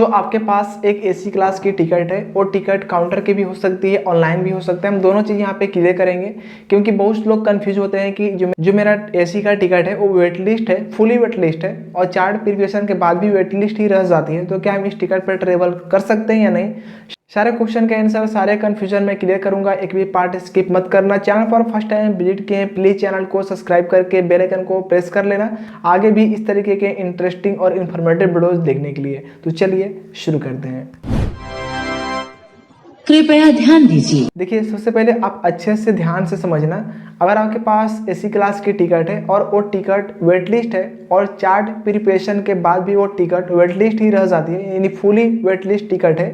आपके पास एक AC class की टिकट है और टिकट काउंटर की भी हो सकती है, ऑनलाइन भी हो सकता है। हम दोनों चीज़ यहाँ पे क्लियर करेंगे क्योंकि बहुत लोग कंफ्यूज होते हैं कि जो मेरा एसी का टिकट है वो वेट लिस्ट है, फुली वेट लिस्ट है और चार्ट प्रिपरेशन के बाद भी वेट लिस्ट ही रह जाती है। तो क्या हम इस टिकट पर ट्रेवल कर सकते हैं या नहीं? सारे क्वेश्चन के आंसर, सारे कंफ्यूजन मैं क्लियर करूंगा। एक भी पार्ट स्किप मत करना। चैनल पर फर्स्ट टाइम विजिट किए प्लीज चैनल को सब्सक्राइब करके बेल आइकन को प्रेस कर लेना आगे भी इस तरीके के इंटरेस्टिंग और इन्फॉर्मेटिव वीडियोस देखने के लिए। तो चलिए शुरू करते हैं। कृपया ध्यान दीजिए। देखिए, सबसे पहले आप अच्छे से ध्यान से समझना। अगर आपके पास एसी क्लास की टिकट है और वो टिकट वेट लिस्ट है और चार्ट प्रिपरेशन के बाद भी वो टिकट वेट लिस्ट ही रह जाती है, यानी फुली वेट लिस्ट टिकट है,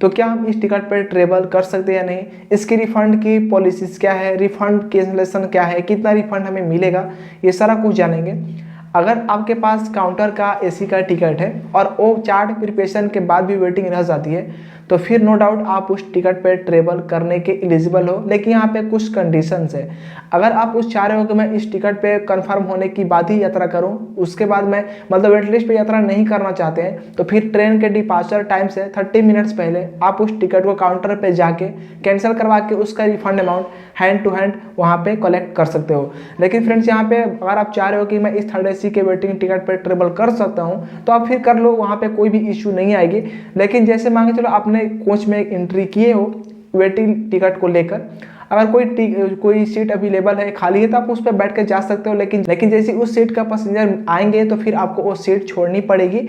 तो क्या हम इस टिकट पर ट्रेवल कर सकते हैं या नहीं? इसकी रिफंड की पॉलिसीज क्या है, रिफंड कैंसलेशन क्या है, कितना रिफंड हमें मिलेगा, ये सारा कुछ जानेंगे। अगर आपके पास काउंटर का एसी का टिकट है और वो चार्ट प्रिपरेशन के बाद भी वेटिंग रह जाती है तो फिर नो डाउट आप उस टिकट पर ट्रेवल करने के एलिजिबल हो। लेकिन यहाँ पे कुछ कंडीशंस है। अगर आप उस चाह रहे हो कि मैं इस टिकट पे कंफर्म होने की बाद ही यात्रा करूं, उसके बाद मैं वेट लिस्ट पे यात्रा नहीं करना चाहते हैं, तो फिर ट्रेन के डिपार्चर टाइम से 30 मिनट्स पहले आप उस टिकट को काउंटर पे जाके कैंसिल करवा के उसका refund amount hand to hand वहाँ पे कलेक्ट कर सकते हो। लेकिन फ्रेंड्स, यहाँ पे अगर आप चाह रहे हो कि मैं इस थर्ड एसी के वेटिंग टिकट पर ट्रेवल कर सकता हूँ तो आप फिर कर लो, वहाँ पे कोई भी इश्यू नहीं आएगी। लेकिन जैसे मांगे चलो आपने कोच में एंट्री किए हो वेटिंग टिकट को लेकर, अगर कोई सीट अवेलेबल है, खाली है, तो आप उस पर बैठ कर जा सकते हो। लेकिन जैसे उस सीट का पैसेंजर आएंगे तो फिर आपको वो सीट छोड़नी पड़ेगी।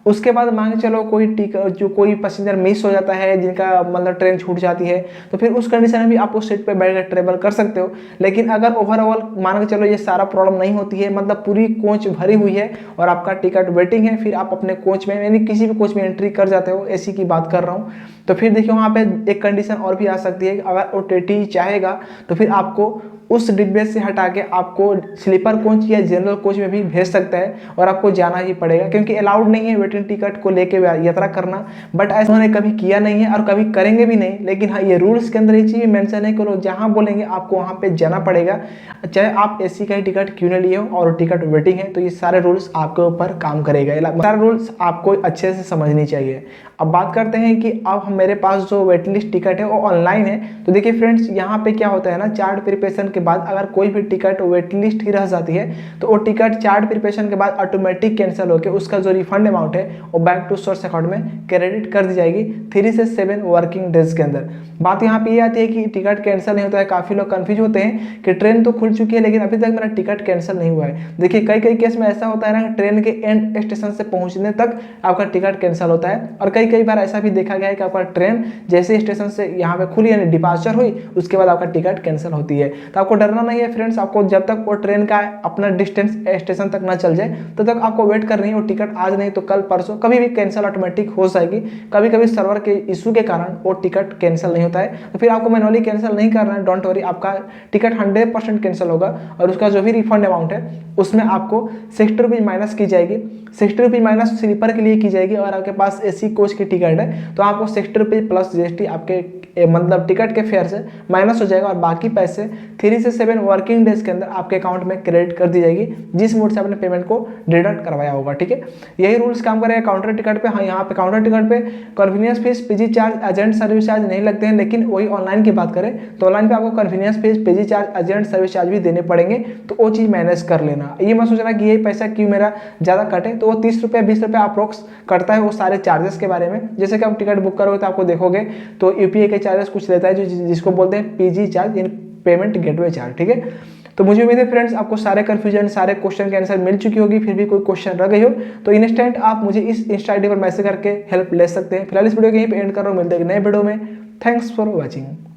उसके बाद मान के चलो कोई पैसेंजर मिस हो जाता है, जिनका ट्रेन छूट जाती है, तो फिर उस कंडीशन में भी आप उस सीट पे बैठ कर ट्रेवल कर सकते हो। लेकिन अगर ओवरऑल मान के चलो ये सारा प्रॉब्लम नहीं होती है, पूरी कोच भरी हुई है और आपका टिकट वेटिंग है, फिर आप अपने कोच में यानी किसी भी कोच में एंट्री कर जाते हो, एसी की बात कर रहा हूँ, तो फिर देखिए वहाँ पे एक कंडीशन और भी आ सकती है। अगर ओटीटी चाहेगा तो फिर आपको उस डिब्बे से हटा के आपको स्लीपर कोच या जनरल कोच में भी भेज सकता है और आपको जाना ही पड़ेगा क्योंकि अलाउड नहीं है वेटिंग टिकट को लेके यात्रा करना। बट ऐसा उन्होंने कभी किया नहीं है और कभी करेंगे भी नहीं। लेकिन हाँ, ये रूल्स के अंदर ये चीज़ मेंशन है कि लोग जहाँ बोलेंगे आपको वहाँ पे जाना पड़ेगा, चाहे आप एसी का ही टिकट क्यों न लिए हो और टिकट वेटिंग है। तो ये सारे रूल्स आपके ऊपर काम करेगा, सारे रूल्स आपको अच्छे से समझनी चाहिए। अब बात करते हैं कि अब मेरे पास जो वेटिंग लिस्ट टिकट है वो ऑनलाइन है। तो देखिए फ्रेंड्स, यहाँ पे क्या होता है ना, चार्ट प्रिपरेशन के बाद अगर कोई भी टिकट वेटिंग लिस्ट ही रह जाती है तो वो टिकट चार्ट प्रिपरेशन के बाद ऑटोमेटिक कैंसिल होकर उसका जो रिफंड अमाउंट है वो बैक टू सोर्स अकाउंट में क्रेडिट कर दी जाएगी 3 से 7 वर्किंग डेज के अंदर। बात यहाँ पे ये आती है कि टिकट कैंसिल नहीं होता है। काफ़ी लोग कंफ्यूज होते हैं कि ट्रेन तो खुल चुकी है लेकिन अभी तक मेरा टिकट कैंसिल नहीं हुआ है। देखिए कई केस में ऐसा होता है ना, ट्रेन के एंड स्टेशन से पहुंचने तक आपका टिकट कैंसिल होता है और कई बार ऐसा भी देखा गया है कि आपका ट्रेन जैसे स्टेशन से यहाँ पे खुली यानी डिपार्चर हुई उसके बाद आपका टिकट कैंसिल होती है। तो आपको डरना नहीं है फ्रेंड्स। आपको जब तक वो ट्रेन का अपना डिस्टेंस स्टेशन तक ना चल जाए तब तक आपको वेट करनी है। वो टिकट आज नहीं तो कल परसों कभी भी कैंसिल ऑटोमेटिक हो जाएगी। कभी सर्वर के इशू के कारण वो टिकट कैंसिल नहीं होता है, तो फिर आपको मैनुअली कैंसिल नहीं करना है। डोंट वरी, आपका टिकट 100% कैंसिल होगा और उसका जो भी रिफंड अमाउंट है उसमें आपको 60 रुपीज़ माइनस की जाएगी। 60 रुपीज़ माइनस स्लीपर के लिए की जाएगी और आपके पास एसी कोच की टिकट है तो आपको 60 रुपीज़ प्लस जीएसटी आपके टिकट के फेयर से माइनस हो जाएगा और बाकी पैसे 3 से 7 वर्किंग डेज के अंदर आपके अकाउंट में क्रेडिट कर दी जाएगी जिस मोड से आपने पेमेंट को डिडक्ट करवाया होगा। ठीक है, यही रूल्स काम करेगा काउंटर टिकट पे। हाँ, यहाँ पे काउंटर टिकट पे convenience fees, PG charge, agent service charge नहीं लगते हैं। लेकिन वही ऑनलाइन की बात करें तो ऑनलाइन पे आपको convenience fees, PG charge, agent service charge भी देने पड़ेंगे। तो वो चीज़ मैनेज कर लेना। ये मत सोचना कि यही पैसा क्यों मेरा ज़्यादा कटे, तो वो 30 रुपये 20 रुपये अप्रोक्स करता है वो सारे चार्जेस के बारे में। जैसे कि आप टिकट बुक करोगे तो आपको देखोगे तो यूपीआई के चार्जेस कुछ लेता है जिसको बोलते हैं पीजी चार्ज, इन पेमेंट गेटवे चार्ज। ठीक है, तो मुझे उम्मीद है फ्रेंड्स आपको सारे कंफ्यूजन, सारे क्वेश्चन के आंसर मिल चुकी होगी। फिर भी कोई क्वेश्चन रह गई हो तो इंस्टेंट आप मुझे इस इंस्टा आईडी पर मैसेज करके हेल्प ले सकते हैं। फिलहाल इस वीडियो को यहीं पे एंड कर रहा हूँ, मिलते हैं नए वीडियो में। Thanks for watching.